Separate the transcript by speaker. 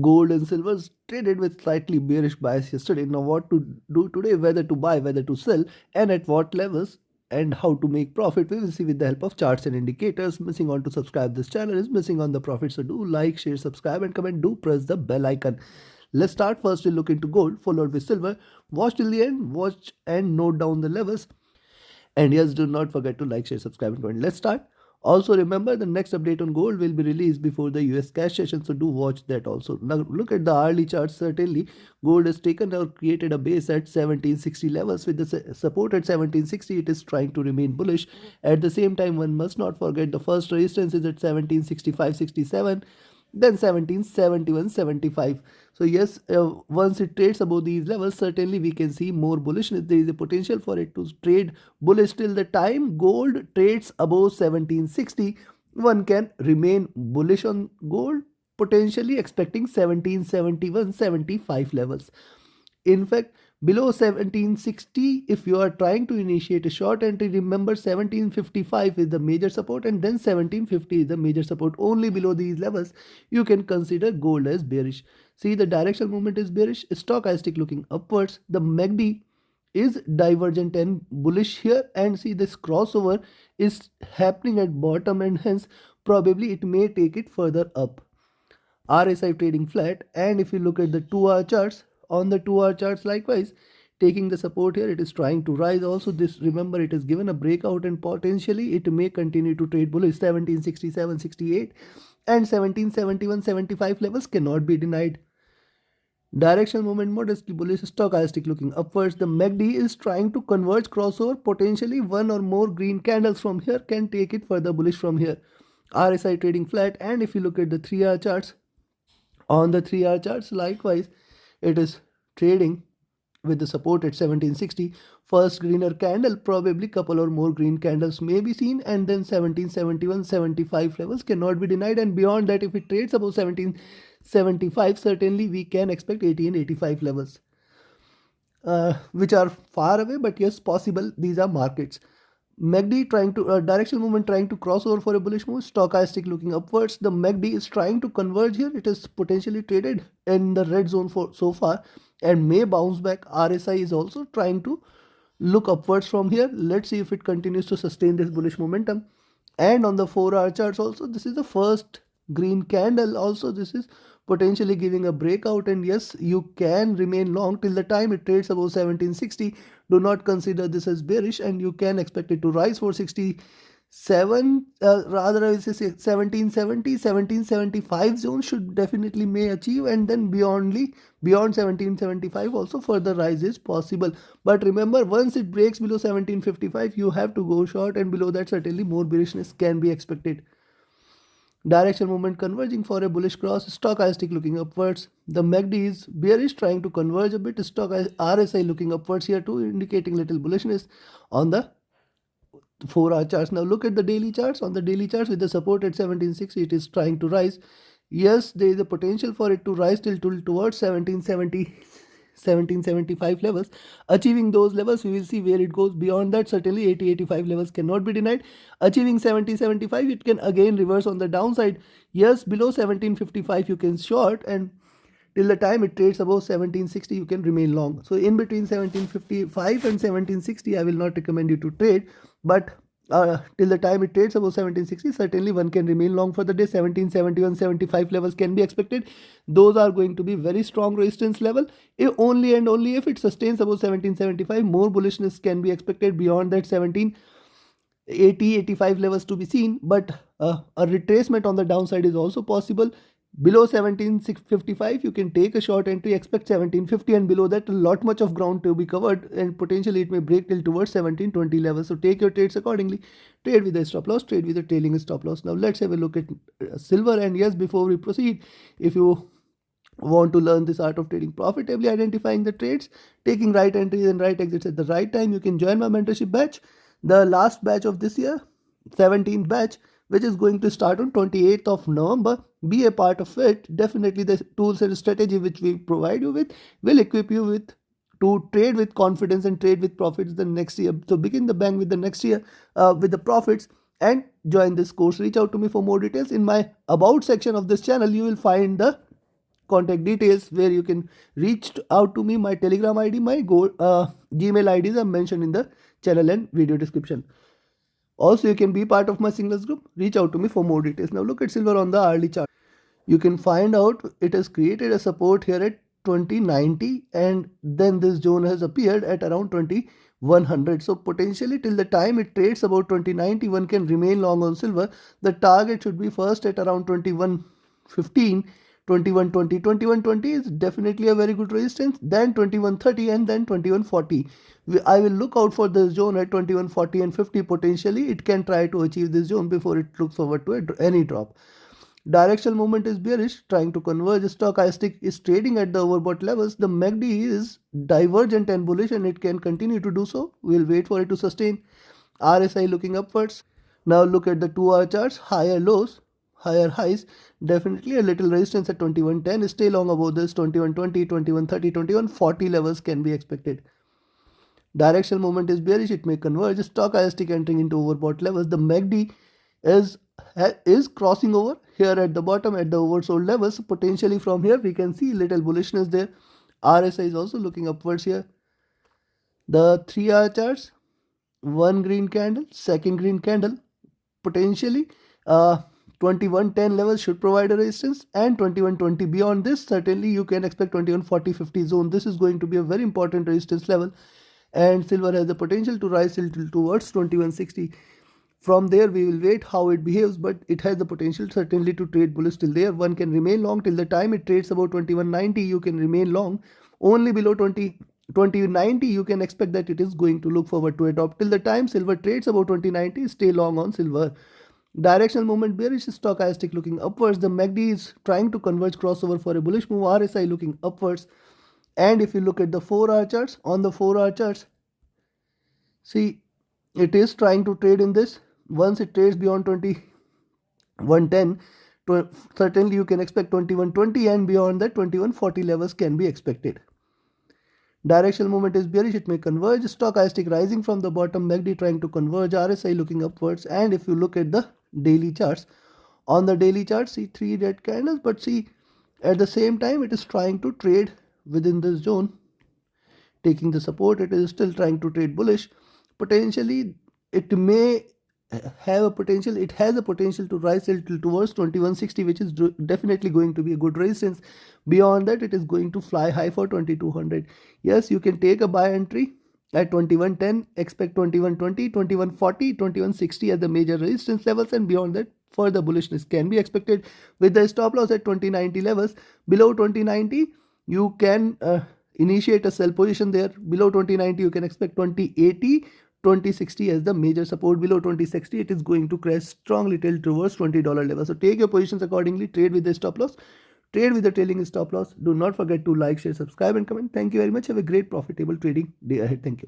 Speaker 1: Gold and silver traded with slightly bearish bias yesterday. Now what to do today, whether to buy, whether to sell, and at what levels, and how to make profit, we will see with the help of charts and indicators. Missing on to subscribe this channel is missing on the profit, so do like, share, subscribe and comment. Do press the bell icon. Let's start. First we'll look into gold, followed with silver. Watch till the end, watch and note down the levels. And yes, do not forget to like, share, subscribe and comment. Let's start. Also remember, the next update on gold will be released before the US cash session, so do watch that also. Now look at the hourly chart. Certainly gold has taken or created a base at 1760 levels. With the support at 1760, it is trying to remain bullish. At the same time, one must not forget the first resistance is at 1765.67, then 1771.75. So yes, once it trades above these levels, certainly we can see more bullishness. There is a potential for it to trade bullish till the time gold trades above 1760. One can remain bullish on gold, potentially expecting 1771.75 levels. In fact, below 1760, if you are trying to initiate a short entry, remember 1755 is the major support and then 1750 is the major support. Only below these levels you can consider gold as bearish. See, the directional movement is bearish, stochastic looking upwards. The MACD is divergent and bullish here, and see this crossover is happening at bottom, and hence probably it may take it further up. RSI trading flat, and if you look at the 2-hour charts, on the 2-hour charts likewise taking the support here, it is trying to rise. Also this, remember, it is given a breakout and potentially it may continue to trade bullish. 1767.68 and 1771.75 levels cannot be denied. Directional movement modestly bullish, stochastic looking upwards. The MACD is trying to converge crossover. Potentially one or more green candles from here can take it further bullish from here. RSI trading flat, and if you look at the 3-hour charts, on the 3-hour charts likewise it is trading with the support at 1760. First greener candle, probably couple or more green candles may be seen, and then 1771.75 levels cannot be denied, and beyond that if it trades above 1775, certainly we can expect 80 and 85 levels, which are far away, but yes, possible. These are markets. MACD trying to directional movement trying to cross over for a bullish move, stochastic looking upwards. The MACD is trying to converge here. It is potentially traded in the red zone for so far and may bounce back. RSI is also trying to look upwards from here. Let's see if it continues to sustain this bullish momentum. And on the 4-hour charts also, this is the first green candle. Also this is potentially giving a breakout, and yes, you can remain long till the time it trades above 1760. Do not consider this as bearish, and you can expect it to rise for 67, rather I will say 1770, 1775 zone should definitely may achieve, and then beyond 1775 also further rise is possible. But remember, once it breaks below 1755, you have to go short, and below that certainly more bearishness can be expected. Direction movement converging for a bullish cross, stochastic looking upwards. The MACD is bearish, trying to converge a bit. Stock RSI looking upwards here too, indicating little bullishness on the 4-hour charts. Now look at the daily charts. On the daily charts, with the support at 1760, it is trying to rise. Yes, there is a potential for it to rise till towards 1775 levels. Achieving those levels, we will see where it goes. Beyond that, certainly 80-85 levels cannot be denied. Achieving 70-75, it can again reverse on the downside. Yes, below 1755 you can short, and till the time it trades above 1760 you can remain long. So in between 1755 and 1760 I will not recommend you to trade, but till the time it trades above 1760, certainly one can remain long for the day. 1771-75 levels can be expected. Those are going to be very strong resistance level. If only and only if it sustains above 1775, more bullishness can be expected. Beyond that, 1780-85 levels to be seen, but a retracement on the downside is also possible. Below 1755 you can take a short entry, expect 1750, and below that a lot much of ground to be covered, and potentially it may break till towards 1720 levels. So take your trades accordingly. Trade with a stop loss, trade with a trailing stop loss. Now let's have a look at silver. And yes, before we proceed, if you want to learn this art of trading profitably, identifying the trades, taking right entries and right exits at the right time, you can join my mentorship batch, the last batch of this year, 17th batch, which is going to start on 28th of November. Be a part of it. Definitely the tools and strategy which we provide you with will equip you with to trade with confidence and trade with profits the next year. So begin the bank with the next year with the profits, and join this course. Reach out to me for more details. In my about section of this channel, you will find the contact details where you can reach out to me. My Telegram ID, my Gmail IDs are mentioned in the channel and video description. Also, you can be part of my singles group. Reach out to me for more details. Now look at silver on the hourly chart. You can find out it has created a support here at 2090 and then this zone has appeared at around 2100. So potentially till the time it trades about 2090, one can remain long on silver. The target should be first at around 2115, 2120. 2120 is definitely a very good resistance, then 2130 and then 2140. I will look out for this zone at 2140 and 50. Potentially it can try to achieve this zone before it looks forward to any drop. Directional movement is bearish, trying to converge. Stochastic is trading at the overbought levels. The MACD is divergent and bullish and it can continue to do so. We'll wait for it to sustain. RSI looking upwards. Now look at the 2-hour charts. Higher lows, higher highs. Definitely a little resistance at 2110. Stay long above this. 2120, 2130, 2140 levels can be expected. Directional movement is bearish. It may converge. Stochastic entering into overbought levels. The MACD is crossing over here at the bottom at the oversold levels. Potentially from here we can see little bullishness there. RSI is also looking upwards here. The 3-hour charts, one green candle, second green candle. Potentially 2110 levels should provide a resistance and 2120. Beyond this, certainly you can expect 2140-50 zone. This is going to be a very important resistance level and silver has the potential to rise towards 2160. From there we will wait how it behaves, but it has the potential certainly to trade bullish till there. One can remain long till the time it trades about 2190. You can remain long. Only below 2090 you can expect that it is going to look forward to a drop. Till the time silver trades about 2090, stay long on silver. Directional movement bearish. Stochastic looking upwards. The MACD is trying to converge crossover for a bullish move. RSI looking upwards. And if you look at the 4-hour charts, on the 4-hour charts, see it is trying to trade in this. Once it trades beyond 2110, certainly you can expect 2120 and beyond that 2140 levels can be expected. Directional movement is bearish. It may converge. Stochastic rising from the bottom. MACD trying to converge. RSI looking upwards. And if you look at the daily charts, on the daily chart, see 3 red candles, but see at the same time it is trying to trade within this zone, taking the support. It is still trying to trade bullish. Potentially it may have a potential, it has a potential to rise towards 2160, which is definitely going to be a good resistance. Beyond that it is going to fly high for 2200. Yes, you can take a buy entry at 2110, expect 2120, 2140, 2160 as the major resistance levels, and beyond that further bullishness can be expected with the stop loss at 2090 levels. Below 2090 you can initiate a sell position there. Below 2090 you can expect 2080, 2060 as the major support. Below 2060 it is going to crash strongly till towards $20 level. So take your positions accordingly. Trade with the stop loss, trade with the trailing stop loss. Do not forget to like, share, subscribe and comment. Thank you very much. Have a great profitable trading day ahead. Thank you.